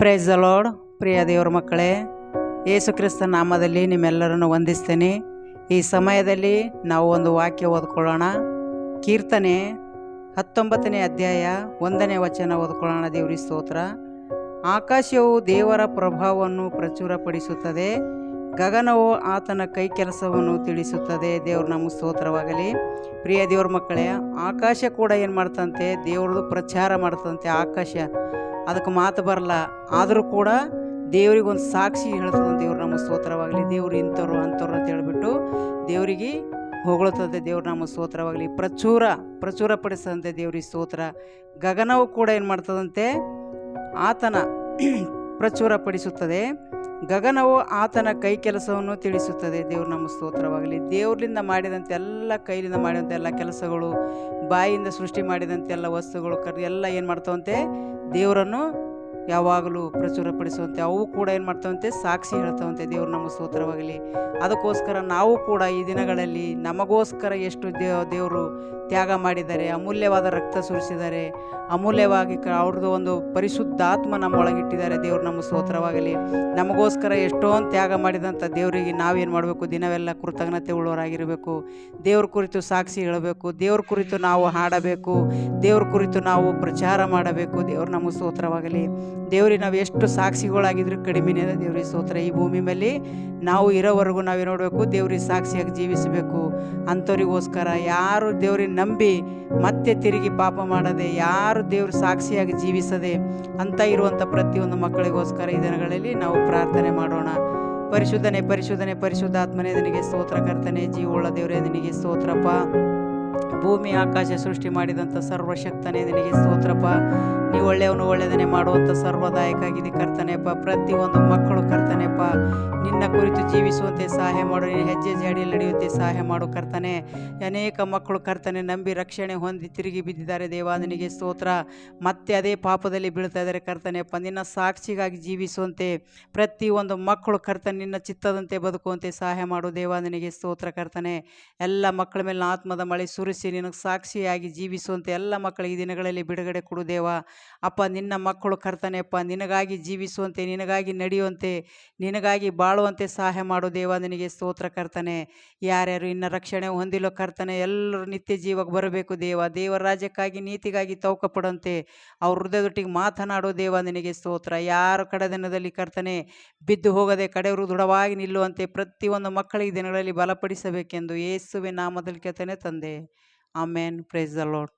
Price the lord. ಪ್ರಿಯ ದೇವರ ಮಕ್ಕಳೇ, ಯೇಸು ಕ್ರಿಸ್ತ ನಾಮದಲ್ಲಿ ನಿಮ್ಮೆಲ್ಲರನ್ನು ವಂದಿಸ್ತೇನೆ. ಈ ಸಮಯದಲ್ಲಿ ನಾವು ಒಂದು ವಾಕ್ಯ ಓದ್ಕೊಳ್ಳೋಣ. ಕೀರ್ತನೆ 19ನೇ ಅಧ್ಯಾಯ 1ನೇ ವಚನ ಓದ್ಕೊಳ್ಳೋಣ. ದೇವರಿಗೆ ಸ್ತೋತ್ರ. ಆಕಾಶವು ದೇವರ ಪ್ರಭಾವವನ್ನು ಪ್ರಚುರಪಡಿಸುತ್ತದೆ, ಗಗನವು ಆತನ ಕೈ ಕೆಲಸವನ್ನು ತಿಳಿಸುತ್ತದೆ. ದೇವ್ರ ನಮ್ಮ ಸ್ತೋತ್ರವಾಗಲಿ. ಪ್ರಿಯ ದೇವ್ರ ಮಕ್ಕಳೇ, ಆಕಾಶ ಕೂಡ ಏನು ಮಾಡ್ತಂತೆ? ದೇವ್ರದ್ದು ಪ್ರಚಾರ ಮಾಡ್ತಂತೆ. ಆಕಾಶ ಅದಕ್ಕೆ ಮಾತು ಬರಲ್ಲ, ಆದರೂ ಕೂಡ ದೇವ್ರಿಗೊಂದು ಸಾಕ್ಷಿ ಹೇಳ್ತದಂತೆ. ದೇವ್ರ ನಮ್ಮ ಸ್ತೋತ್ರವಾಗಲಿ. ದೇವ್ರು ಇಂಥವ್ರು ಅಂಥವ್ರು ಅಂತ ಹೇಳ್ಬಿಟ್ಟು ದೇವರಿಗೆ ಹೊಗಳುತ್ತದೆ. ದೇವ್ರ ನಮ್ಮ ಸ್ತೋತ್ರವಾಗಲಿ. ಪ್ರಚುರಪಡಿಸದಂತೆ ದೇವ್ರಿಗೆ ಸ್ತೋತ್ರ. ಗಗನವು ಕೂಡ ಏನು ಮಾಡ್ತದಂತೆ? ಆತನ ಪ್ರಚುರಪಡಿಸುತ್ತದೆ, ಗಗನವು ಆತನ ಕೈ ಕೆಲಸವನ್ನು ತಿಳಿಸುತ್ತದೆ. ದೇವ್ರ ನಮ್ಮ ಸ್ತೋತ್ರವಾಗಲಿ. ದೇವ್ರಲಿಂದ ಮಾಡಿದಂತೆ ಎಲ್ಲ, ಕೈಲಿಂದ ಮಾಡಿದಂಥ ಎಲ್ಲ ಕೆಲಸಗಳು, ಬಾಯಿಯಿಂದ ಸೃಷ್ಟಿ ಮಾಡಿದಂತೆ ಎಲ್ಲ ವಸ್ತುಗಳು ಎಲ್ಲ ಏನು ಮಾಡ್ತಾವಂತೆ? ದೇವರನ್ನು ಯಾವಾಗಲೂ ಪ್ರಚುರಪಡಿಸುವಂತೆ ಅವು ಕೂಡ ಏನು ಮಾಡ್ತಾವಂತೆ? ಸಾಕ್ಷಿ ಹೇಳ್ತಾವಂತೆ. ದೇವ್ರು ನಮ್ಮ ಸ್ತೋತ್ರವಾಗಲಿ. ಅದಕ್ಕೋಸ್ಕರ ನಾವು ಕೂಡ ಈ ದಿನಗಳಲ್ಲಿ ನಮಗೋಸ್ಕರ ಎಷ್ಟು ದೇವರು ತ್ಯಾಗ ಮಾಡಿದ್ದಾರೆ, ಅಮೂಲ್ಯವಾದ ರಕ್ತ ಸುರಿಸಿದ್ದಾರೆ, ಅಮೂಲ್ಯವಾಗಿ ಅವ್ರದ್ದು ಒಂದು ಪರಿಶುದ್ಧಾತ್ಮ ನಮ್ಮೊಳಗಿಟ್ಟಿದ್ದಾರೆ. ದೇವ್ರು ನಮ್ಮ ಸ್ತೋತ್ರವಾಗಲಿ. ನಮಗೋಸ್ಕರ ಎಷ್ಟೊಂದು ತ್ಯಾಗ ಮಾಡಿದಂಥ ದೇವರಿಗೆ ನಾವೇನು ಮಾಡಬೇಕು? ದಿನವೆಲ್ಲ ಕೃತಜ್ಞತೆ ಉಳ್ಳವರಾಗಿರಬೇಕು. ದೇವ್ರ ಕುರಿತು ಸಾಕ್ಷಿ ಹೇಳಬೇಕು, ದೇವ್ರ ಕುರಿತು ನಾವು ಹಾಡಬೇಕು, ದೇವ್ರ ಕುರಿತು ನಾವು ಪ್ರಚಾರ ಮಾಡಬೇಕು. ದೇವ್ರು ನಮ್ಮ ಸ್ತೋತ್ರವಾಗಲಿ. ದೇವ್ರಿಗೆ ನಾವು ಎಷ್ಟು ಸಾಕ್ಷಿಗಳಾಗಿದ್ರು ಕಡಿಮೆನೇ ಅದ. ದೇವ್ರಿಗೆ ಸ್ತೋತ್ರ. ಈ ಭೂಮಿ ಮೇಲೆ ನಾವು ಇರೋವರೆಗೂ ನಾವೇನು ನೋಡಬೇಕು? ದೇವ್ರಿಗೆ ಸಾಕ್ಷಿಯಾಗಿ ಜೀವಿಸಬೇಕು. ಅಂಥವ್ರಿಗೋಸ್ಕರ ಯಾರು ದೇವ್ರಿಗೆ ನಂಬಿ ಮತ್ತೆ ತಿರುಗಿ ಪಾಪ ಮಾಡದೆ, ಯಾರು ದೇವ್ರ ಸಾಕ್ಷಿಯಾಗಿ ಜೀವಿಸದೆ ಅಂತ ಇರುವಂಥ ಪ್ರತಿಯೊಂದು ಮಕ್ಕಳಿಗೋಸ್ಕರ ಈ ದಿನಗಳಲ್ಲಿ ನಾವು ಪ್ರಾರ್ಥನೆ ಮಾಡೋಣ. ಪರಿಶುದ್ಧನೇ ಪರಿಶುದ್ಧನೇ ಪರಿಶುದ್ಧಾತ್ಮನೇ ನಿನಗೆ ಸ್ತೋತ್ರ. ಕರ್ತನೆ, ಜೀವವುಳ್ಳ ದೇವರೇ ನಿನಗೆ ಸ್ತೋತ್ರಪ್ಪ. ಭೂಮಿ ಆಕಾಶ ಸೃಷ್ಟಿ ಮಾಡಿದಂಥ ಸರ್ವಶಕ್ತನೇ ನಿನಗೆ ಸ್ತೋತ್ರಪ್ಪ. ನೀವು ಒಳ್ಳೆಯವನು ಒಳ್ಳೆಯದನ್ನೇ ಮಾಡುವಂಥ ಸರ್ವದಾಯಕಾಗಿದೆ ಕರ್ತನೆಪ್ಪ. ಪ್ರತಿಯೊಂದು ಮಕ್ಕಳು ಕರ್ತನೆಪ್ಪ ನಿನ್ನ ಕುರಿತು ಜೀವಿಸುವಂತೆ ಸಹಾಯ ಮಾಡು, ನಿನ್ನ ಹೆಜ್ಜೆ ಜಾಡಿಯಲ್ಲಿ ನಡೆಯುವಂತೆ ಸಹಾಯ ಮಾಡು ಕರ್ತನೆ. ಅನೇಕ ಮಕ್ಕಳು ಕರ್ತನೆ ನಂಬಿ ರಕ್ಷಣೆ ಹೊಂದಿ ತಿರುಗಿ ಬಿದ್ದಿದ್ದಾರೆ ದೇವ, ನಿನಗೆ ಸ್ತೋತ್ರ. ಮತ್ತೆ ಅದೇ ಪಾಪದಲ್ಲಿ ಬೀಳ್ತಾ ಇದ್ದಾರೆ ಕರ್ತನೆಪ್ಪ. ನಿನ್ನ ಸಾಕ್ಷಿಗಾಗಿ ಜೀವಿಸುವಂತೆ ಪ್ರತಿಯೊಂದು ಮಕ್ಕಳು ಕರ್ತನೆ ನಿನ್ನ ಚಿತ್ತದಂತೆ ಬದುಕುವಂತೆ ಸಹಾಯ ಮಾಡು ದೇವ, ನಿನಗೆ ಸ್ತೋತ್ರ ಕರ್ತನೆ. ಎಲ್ಲ ಮಕ್ಕಳ ಮೇಲೆ ಆತ್ಮದ ಮಳೆ ಸುರಿಸಿ ನಿನಗೆ ಸಾಕ್ಷಿಯಾಗಿ ಜೀವಿಸುವಂತೆ ಎಲ್ಲ ಮಕ್ಕಳಿಗೆ ಈ ದಿನಗಳಲ್ಲಿ ಬಿಡುಗಡೆ ಕೊಡು ದೇವ. ಅಪ್ಪ, ನಿನ್ನ ಮಕ್ಕಳು ಕರ್ತನೆಪ್ಪ ನಿನಗಾಗಿ ಜೀವಿಸುವಂತೆ, ನಿನಗಾಗಿ ನಡೆಯುವಂತೆ, ನಿನಗಾಗಿ ಬಾಳುವಂತೆ ಸಹಾಯ ಮಾಡು ದೇವ, ನಿನಗೆ ಸ್ತೋತ್ರ ಕರ್ತನೆ. ಯಾರ್ಯಾರು ಇನ್ನು ರಕ್ಷಣೆ ಹೊಂದಿಲ್ಲೋ ಕರ್ತನೆ, ಎಲ್ಲರೂ ನಿತ್ಯ ಜೀವಕ್ಕೆ ಬರಬೇಕು ದೇವ. ದೇವರ ರಾಜ್ಯಕ್ಕಾಗಿ ನೀತಿಗಾಗಿ ತೌಕ ಪಡುವಂತೆ ಅವ್ರ ಹೃದಯದೊಟ್ಟಿಗೆ ಮಾತನಾಡೋ ದೇವ, ನಿನಗೆ ಸ್ತೋತ್ರ. ಯಾರು ಕಡೆ ದಿನದಲ್ಲಿ ಕರ್ತನೆ ಬಿದ್ದು ಹೋಗದೆ ಕಡೆಯವರು ದೃಢವಾಗಿ ನಿಲ್ಲುವಂತೆ ಪ್ರತಿಯೊಂದು ಮಕ್ಕಳಿಗೆ ದಿನಗಳಲ್ಲಿ ಬಲಪಡಿಸಬೇಕೆಂದು ಯೇಸುವಿನ ನಾಮದಲ್ಲಿ ಕೇಳ್ತೇನೆ ತಂದೆ. ಆಮೇನ್. Praise the lord.